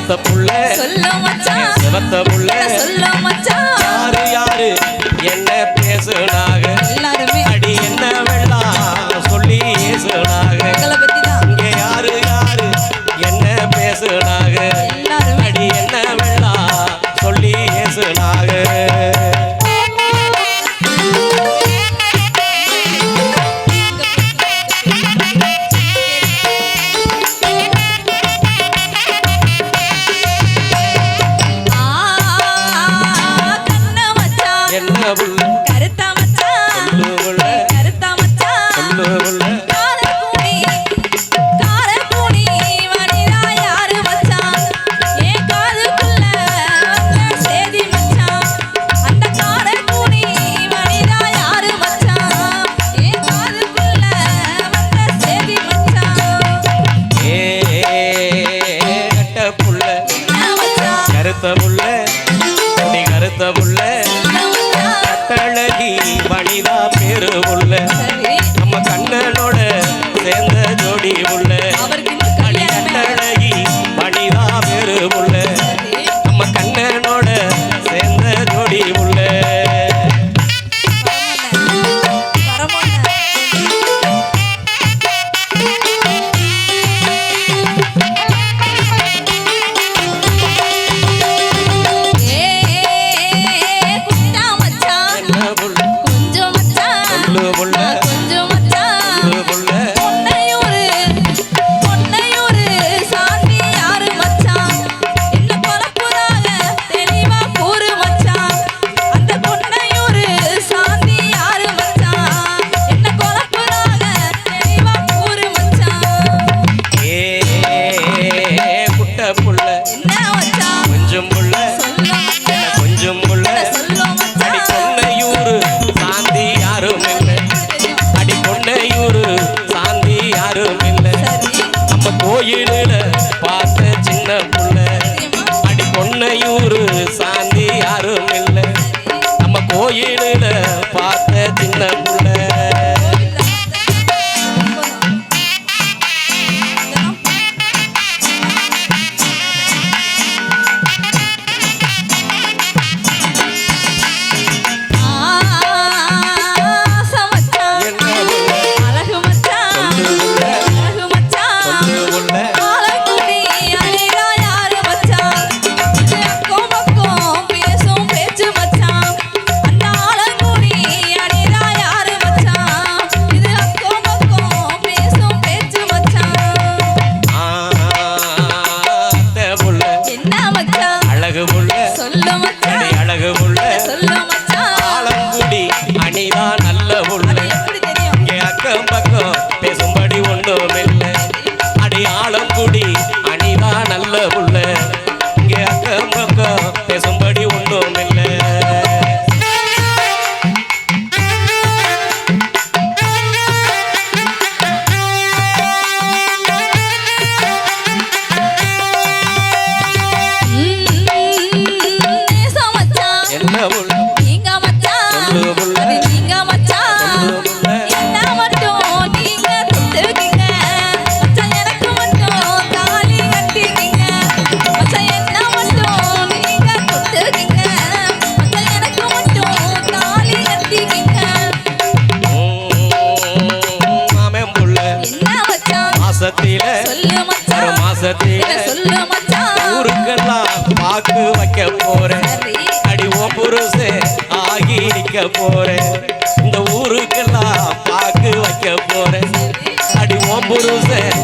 செவத்த புள்ள சொல்ல மச்சான் செவத்த புள்ள சொல்ல மச்சான் யாரு யாரு என்ன பேசுனாக எல்லாருமே அடி என்ன வெள்ளம் சொல்லி ஏசுனாக எங்களை பத்தி தான் இங்க யாரு யாரு என்ன பேசுனாக எல்லாருமே அடி என்ன வெள்ளம் சொல்லி ஏசுனாக என்ன புள்ள கருத்தா மச்சான் சொல்லு புள்ள கருத்தா மச்சான் சொல்லு புள்ள காரக்குடி வனிதா யாரு மச்சான் ஏன் காதுக்குள்ள வந்த சேதி மச்சான் அந்த காரக்குடி வனிதா யாரு மச்சான் ஏன் காதுக்குள்ள வந்த சேதி மச்சான் ஏ கட்ட புள்ள என்ன மச்சான் கருத்த புள்ள நீ கருத்த புள்ள என்ன மச்சான் கட்டழகி வனிதா பேரு புள்ள சரி நம்ம கண்ணனோட சேர்ந்த ஜோடி புள்ள அவருக்கு இன்னும் அடி கல்யாணமே கட்டழகி வனிதா பேரு புள்ள சரி நம்ம கண்ணனோட சேர்ந்த ஜோடி புள்ள என்ன புள்ள சொல்லு புள்ள சொல்லு புள்ள ஏ குட்ட புள்ள கொஞ்சம் புள்ள என்ன கொஞ்சம் புள்ள அடி கொன்னையூரு சாந்தி யாரும் இல்லை அடி கொன்னையூரு சாந்தி யாரும் இல்லை நம்ம கோயிலுல பார்த்த சின்ன புள்ள அடி கொன்னையூரு சாந்தி யாரும் இல்லை நம்ம கோயிலுல பார்த்த சின்ன புள்ள என்ன புள்ள அழகு மச்சான் சொல்லு புள்ள அழகு மச்சான் சொல்லு புள்ள ஆலக்குடி அணிரா யாரு மச்சான் இது அக்கம் பக்கம் பேசும் பேச்சு மச்சான் அந்த ஆலக்குடி அணிரா யாரு மச்சான் இது அக்கம் பக்கம் பேசும் பேச்சு மச்சான் அத்தை புள்ள என்ன மச்சான் அழகு புள்ள சொல்லு மச்சான் அடி அழகு புள்ள சொல்லு மச்சான் ஆலங்குடி அணிதா நல்ல புள்ள எப்படி தெரியும் இங்கே அக்கம் பக்கம் பேசும்படி ஒன்றும் இல்லை அடி ஆலங்குடி அணிதா நல்ல புள்ள இங்கே அக்கம் பக்கம் பேசும்படி ஒன்றும் இல்லை நேசம் மச்சான் என்ன புள்ள நீங்க மச்சான் சொல்லு புள்ள அது நீங்க மச்சான் சொல்லு புள்ள என்ன மட்டும் நீங்க தொட்டுக்கீங்க மச்சான் எனக்கு மட்டும் தாலி கட்டிக்கீங்க மச்சான் என்ன மட்டும் நீங்க தொட்டுக்கீங்க மச்சான் எனக்கு மட்டும் தாலி கட்டிக்கீங்க மாமன் புள்ள என்ன மச்சான் மாசத்தில சொல்லு ஒரு மச்சான் மாசத்தில என்ன சொல்லு மச்சான் ஊருக்கெல்லாம் பாக்கு வைக்க போறேன் சரி அடி ஓ புருஷன் ஆகி நிக்க போறேன் இந்த ஊருக்கெல்லாம் பாக்கு வைக்க போறேன் அடி ஓ புருஷன்